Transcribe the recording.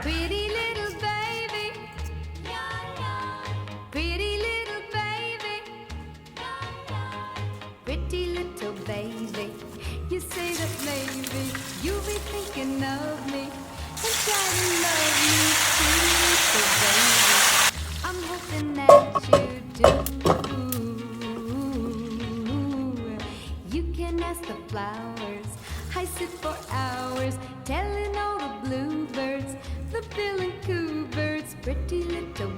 Pretty little baby, pretty little baby, pretty little baby. You say that maybe you'll be thinking of me and try to love me, pretty little baby. I'm hoping that you do. You can ask the flowers. I sit for hours telling all the bluebirds, the bill and coo birds, pretty little